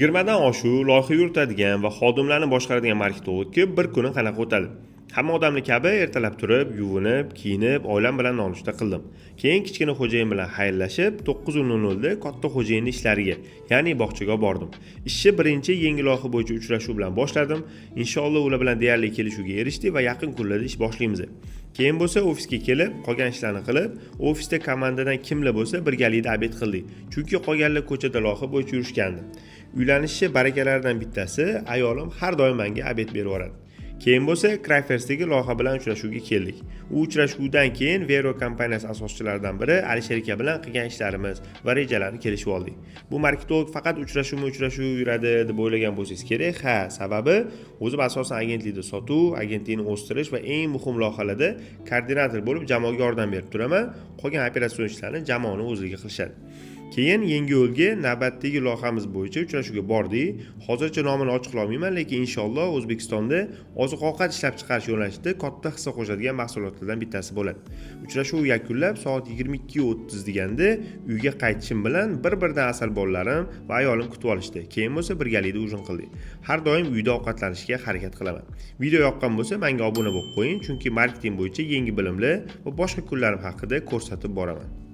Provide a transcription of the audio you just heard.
20 dan oshuv loyiha yuritadigan va xodimlarni boshqaradigan marketologga bir kuni qanaqa o'tadi? Hamma odamni kabi ertalab turib, yuvinib, kiyinib, oilam bilan nonushta qildim. Keyin kichkina xo'jayin bilan xayrlashib, 9:00 da katta xo'jayinning ishlariga, ya'ni bog'chaga bordim. Ishni birinchi yangi loyiha bo'yicha uchrashuv bilan boshladim. Inshaalloh ular bilan deyarli kelishuvga erishdik va yaqin kunlarda ish boshlaymiz. Keyin bo'lsa ofisga kelib, qolgan ishlarni qilib, ofisda komandadan kimlar bo'lsa birgalikda obed qildik. Chunki qolganlar ko'chada loyiha bo'yicha yurishgandi. Uylanishi barakalaridan bittasi, ayolim har doim menga obed berib yoradi. Keyin bo'lsa Crafers-dagi loyiha bilan uchrashuvga keldik. U uchrashuvdan keyin Vero kompaniyasi asoschilaridan biri Alisher aka bilan qilgan ishlarimiz va rejalarni kelishib oldik. Bu marketolog faqat uchrashuv yuradi deb o'ylagan bo'lsangiz kerak. Ha, sababi o'zim asosan agentlikda sotuv, agentlikni o'stirish va eng muhim loyihalarda koordinator bo'lib jamoaga yordam berib turaman. Qolgan operatsion ishlarni jamoaning o'zligi qilishadi. Keyin Yangiyo'lga navbatdagi loyihamiz bo'yicha uchrashuvga bordik. Hozircha nomini ochiqlamayman, lekin inshaalloh O'zbekistonda oziq-ovqat ishlab chiqarish yo'nalishida katta hissa qo'shadigan mahsulotlardan bittasi bo'ladi. Uchrashuv yakunlab soat 22:30 deganda uyga qaytishim bilan bir-birdan asal bolalarim va ayolim kutib olishdi. Keyin bo'lsa birgalikda ujin qildik. Har doim uyda ovqatlanishga harakat qilaman. Video yoqqan bo'lsa menga obuna bo'lib qo'ying, chunki marketing bo'yicha yangi bilimlar va boshqa kunlarim haqida ko'rsatib boraman.